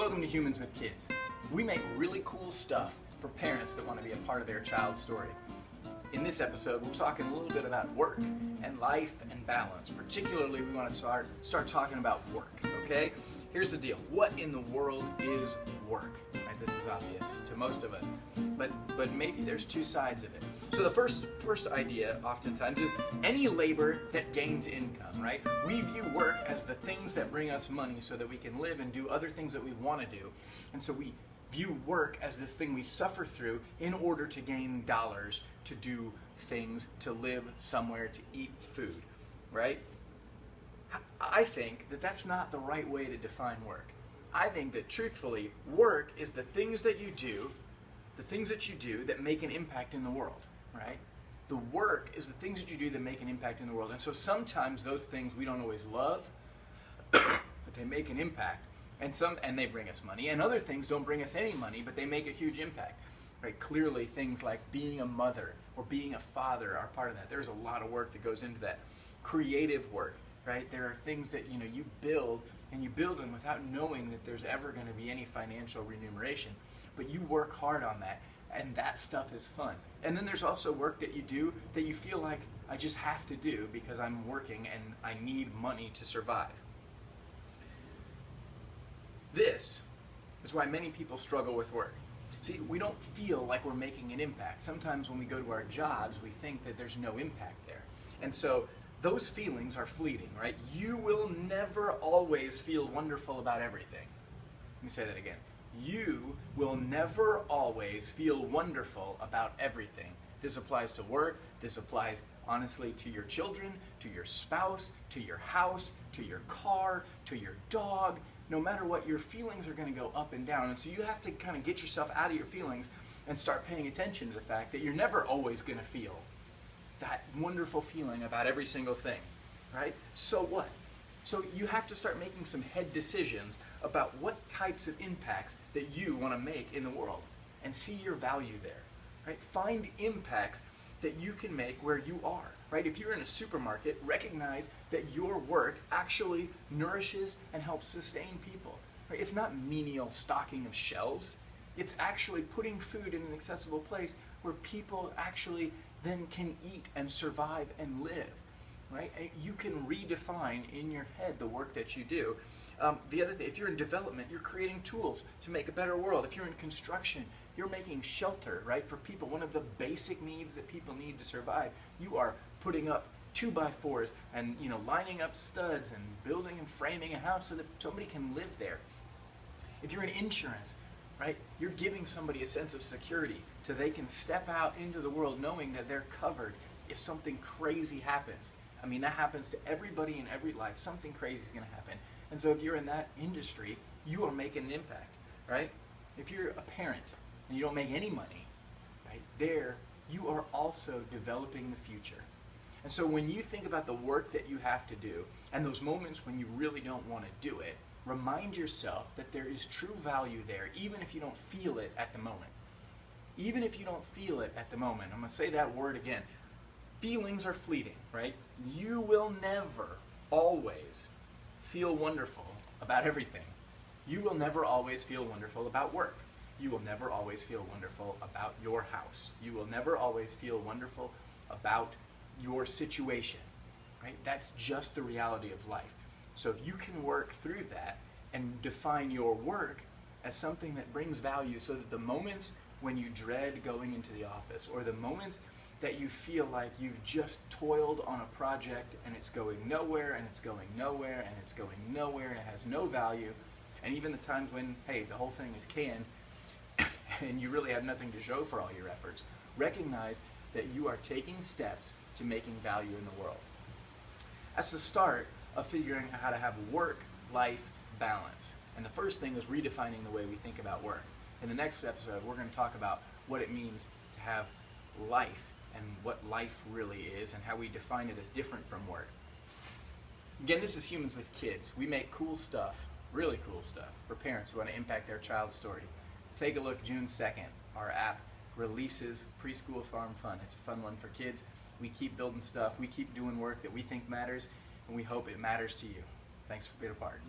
Welcome to Humans with Kids. We make really cool stuff for parents that want to be a part of their child's story. In this episode, we're talking a little bit about work and life and balance. Particularly, we want to start talking about work, okay? Here's the deal. What in the world is work? Right, this is obvious to most of us, but maybe there's two sides of it. So the first idea oftentimes is any labor that gains income, right? We view work as the things that bring us money so that we can live and do other things that we want to do. And so we view work as this thing we suffer through in order to gain dollars, to do things, to live somewhere, to eat food, right? I think that that's not the right way to define work. I think that truthfully, work is the things that you do, that make an impact in the world, right? The work is the things that you do that make an impact in the world. And so sometimes those things we don't always love, but they make an impact. And they bring us money. And other things don't bring us any money, but they make a huge impact. Right? Clearly things like being a mother or being a father are part of that. There's a lot of work that goes into that. Creative work, right? There are things that you build, and you build them without knowing that there's ever going to be any financial remuneration. But you work hard on that, and that stuff is fun. And then there's also work that you do that you feel like I just have to do because I'm working and I need money to survive. This is why many people struggle with work. See, we don't feel like we're making an impact. Sometimes when we go to our jobs, we think that there's no impact there. And so those feelings are fleeting, right? You will never always feel wonderful about everything. Let me say that again. You will never always feel wonderful about everything. This applies to work. This applies, honestly, to your children, to your spouse, to your house, to your car, to your dog. No matter what, your feelings are going to go up and down. And so you have to kind of get yourself out of your feelings and start paying attention to the fact that you're never always going to feel that wonderful feeling about every single thing, right? So what? So you have to start making some head decisions about what types of impacts that you want to make in the world and see your value there, right? Find impacts that you can make where you are, right? If you're in a supermarket, recognize that your work actually nourishes and helps sustain people, right? It's not menial stocking of shelves. It's actually putting food in an accessible place where people actually then can eat and survive and live, right? And you can redefine in your head the work that you do. The other thing, if you're in development, you're creating tools to make a better world. If you're in construction, you're making shelter, right, for people. One of the basic needs that people need to survive. You are putting up 2x4s and lining up studs and building and framing a house so that somebody can live there. If you're in insurance, right, you're giving somebody a sense of security so they can step out into the world knowing that they're covered if something crazy happens. I mean, that happens to everybody in every life. Something crazy is going to happen. And so if you're in that industry, you are making an impact, right? If you're a parent and you don't make any money, right, there you are also developing the future. And so when you think about the work that you have to do and those moments when you really don't want to do it, remind yourself that there is true value there, even if you don't feel it at the moment. Even if you don't feel it at the moment. I'm going to say that word again. Feelings are fleeting, right? You will never always feel wonderful about everything. You will never always feel wonderful about work. You will never always feel wonderful about your house. You will never always feel wonderful about your situation, right? That's just the reality of life. So if you can work through that and define your work as something that brings value so that the moments when you dread going into the office or the moments that you feel like you've just toiled on a project and it's going nowhere and it's going nowhere and it's going nowhere and it has no value, and even the times when, hey, the whole thing is canned and you really have nothing to show for all your efforts, recognize that you are taking steps to making value in the world. That's the start of figuring out how to have work-life balance. And the first thing is redefining the way we think about work. In the next episode, we're going to talk about what it means to have life and what life really is and how we define it as different from work. Again, this is Humans with Kids. We make cool stuff, really cool stuff, for parents who want to impact their child's story. Take a look June 2nd. Our app releases Preschool Farm Fun. It's a fun one for kids. We keep building stuff. We keep doing work that we think matters, and we hope it matters to you. Thanks for being a part.